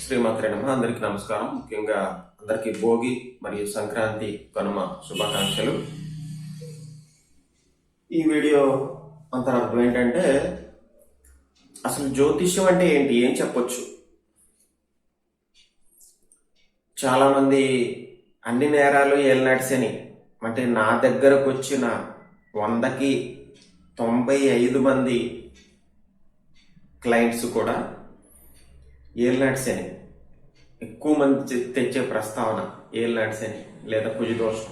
శ్రీమాత్రే నమః. అందరికీ నమస్కారం. ముఖ్యంగా అందరికీ భోగి మరియు సంక్రాంతి కనుమ శుభాకాంక్షలు. ఈ వీడియో అంతరార్థం ఏంటంటే, అసలు జ్యోతిష్యం అంటే ఏంటి, ఏం చెప్పొచ్చు? చాలామంది అన్ని నేరాలు ఏలినాటి శని అంటే నా దగ్గరకు వచ్చిన 100కి 95 మంది క్లయింట్స్ కూడా ఏలినాటి శని ఎక్కువ మంది తెచ్చే ప్రస్తావన ఏలినాటి శని లేదా కుజదోషం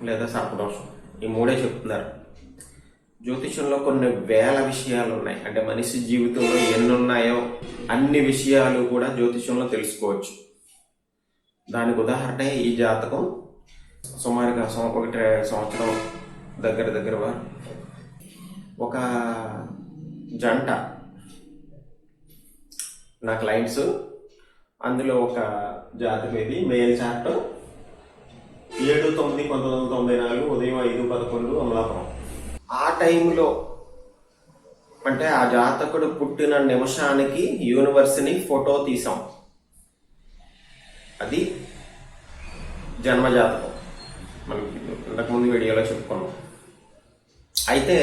లేదా సర్పదోషం, ఈ మూడే చెప్తున్నారు. జ్యోతిషంలో కొన్ని వేల విషయాలు ఉన్నాయి. అంటే మనిషి జీవితంలో ఎన్ని ఉన్నాయో అన్ని విషయాలు కూడా జ్యోతిషంలో తెలుసుకోవచ్చు. దానికి ఉదాహరణ ఈ జాతకం. సుమారుగా 1 సంవత్సరం దగ్గర ఒక జంట నా క్లయింట్స్, అందులో ఒక జాతకం ఇది మేల్ చార్ట్ 7/9/1994 ఉదయం 5:11 అమలాపురం. ఆ టైంలో అంటే ఆ జాతకుడు పుట్టిన నిమిషానికి యూనివర్స్ని ఫోటో తీసాం. అది జన్మజాతకం, మనకి ఇంతకుముందు వీడియోలో చెప్పుకున్నాం. అయితే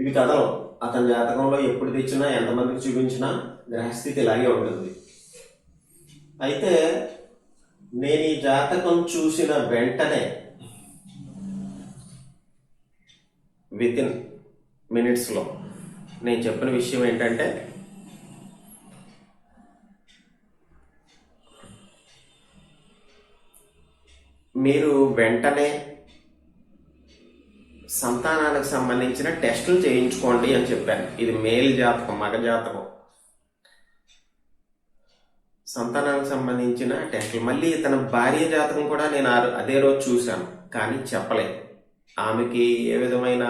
ఇవి కథలు. అతని జాతకంలో ఎప్పుడు తెచ్చినా ఎంతమందికి చూపించినా గ్రహస్థితి ఇలాగే ఉంటుంది. అయితే నేను ఈ జాతకం చూసిన వెంటనే వితిన్ మినిట్స్లో నేను చెప్పిన విషయం ఏంటంటే, మీరు వెంటనే సంతానానికి సంబంధించిన టెస్టులు చేయించుకోండి అని చెప్పాను. ఇది మేల్ జాతకం, మగ జాతకం. సంతానానికి సంబంధించిన టెస్టులు. మళ్ళీ తన భార్య జాతకం కూడా నేను అదే రోజు చూశాను, కానీ చెప్పలేదు. ఆమెకి ఏ విధమైన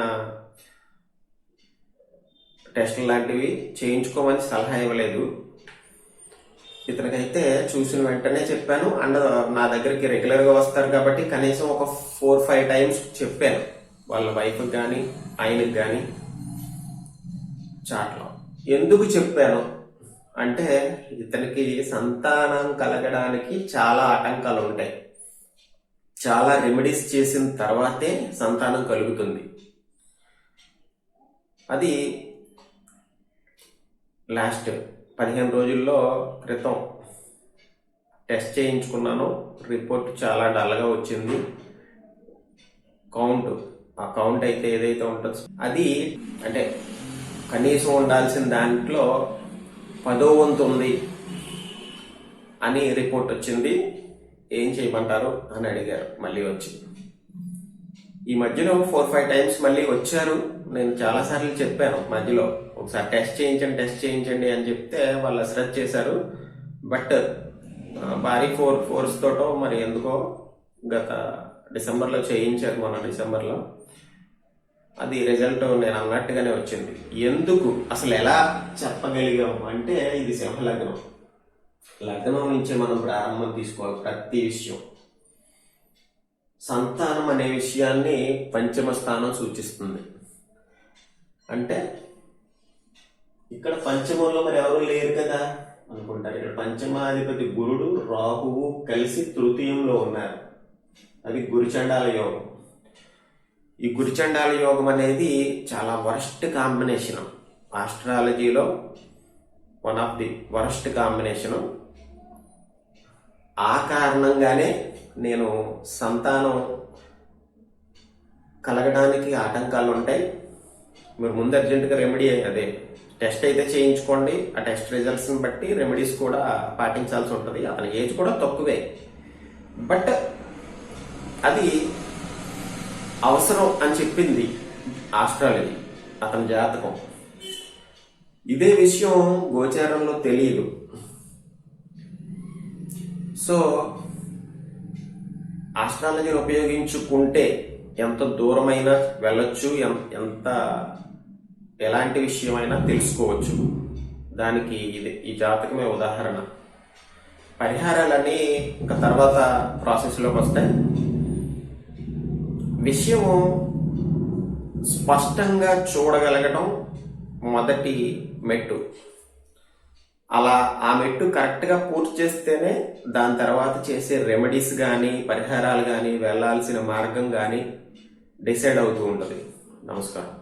టెస్టులు లాంటివి చేయించుకోమని సలహా ఇవ్వలేదు. ఇతనికైతే చూసిన వెంటనే చెప్పాను. అండ్ నా దగ్గరికి రెగ్యులర్గా వస్తారు కాబట్టి కనీసం ఒక 4-5 టైమ్స్ చెప్పాను వాళ్ళ వైఫ్కి కానీ ఆయనకి కానీ చాట్లో. ఎందుకు చెప్పాను అంటే, ఇతనికి సంతానం కలగడానికి చాలా ఆటంకాలు ఉంటాయి. చాలా రెమెడీస్ చేసిన తర్వాతే సంతానం కలుగుతుంది. అది లాస్ట్ 15 రోజుల్లో క్రితం టెస్ట్ చేయించుకున్నాను. రిపోర్ట్ చాలా డల్గా వచ్చింది. ఆ కౌంట్ అయితే ఏదైతే ఉంటుందో అది అంటే కనీసం ఉండాల్సిన దాంట్లో 10వ వంతు ఉంది అని రిపోర్ట్ వచ్చింది. ఏం చేయమంటారు అని అడిగారు మళ్ళీ వచ్చి. ఈ మధ్యలో 4-5 టైమ్స్ మళ్ళీ వచ్చారు. నేను చాలాసార్లు చెప్పాను మధ్యలో ఒకసారి టెస్ట్ చేయించండి అని చెప్తే వాళ్ళు అశ్రద్ధ చేశారు. బట్ భారీ ఫోర్స్ తోటో మరి ఎందుకో గత డిసెంబర్లో చేయించారు, మొన్న డిసెంబర్లో. అది రిజల్ట్ నేను అన్నట్టుగానే వచ్చింది. ఎందుకు అసలు ఎలా చెప్పగలిగాము అంటే, ఇది సింహలగ్నం. లగ్నం నుంచే మనం ప్రారంభం తీసుకోవాలి ప్రతి విషయం. సంతానం అనే విషయాన్ని పంచమ స్థానం సూచిస్తుంది. అంటే ఇక్కడ పంచమంలో మరి ఎవరు లేరు కదా అనుకుంటారు. ఇక్కడ పంచమాధిపతి గురుడు రాహువు కలిసి తృతీయంలో ఉన్నారు. అది గురుచండాల యోగం. ఈ గురుచండాల యోగం అనేది చాలా వరస్ట్ కాంబినేషన్. ఆస్ట్రాలజీలో one of the worst combination. ఆ కారణంగానే నేను సంతానం కలగడానికి ఆటంకాలు ఉంటాయి. మీరు ముందు అర్జెంటుగా రెమెడీ అదే టెస్ట్ అయితే చేయించుకోండి. ఆ టెస్ట్ రిజల్ట్స్ని బట్టి రెమెడీస్ కూడా పాటించాల్సి ఉంటుంది. అతని ఏజ్ కూడా తక్కువే, బట్ అది అవసరం అని చెప్పింది ఆస్ట్రాలజీ, అతని జాతకం. ఇదే విషయం గోచారంలో తెలియదు. సో ఆస్ట్రాలజీని ఉపయోగించుకుంటే ఎంత దూరమైనా వెళ్ళొచ్చు, ఎంత ఎలాంటి విషయమైనా తెలుసుకోవచ్చు. దానికి ఈ జాతకమే ఉదాహరణ. పరిహారాలన్నీ ఇంకా తర్వాత ప్రాసెస్లోకి వస్తాయి. విషయము స్పష్టంగా చూడగలగడం మొదటి మెట్టు. అలా ఆ మెట్టు కరెక్ట్గా పూర్తి చేస్తేనే దాని తర్వాత చేసే రెమెడీస్ కానీ పరిహారాలు కానీ వెళ్ళాల్సిన మార్గం కానీ డిసైడ్ అవుతూ ఉంటుంది. నమస్కారం.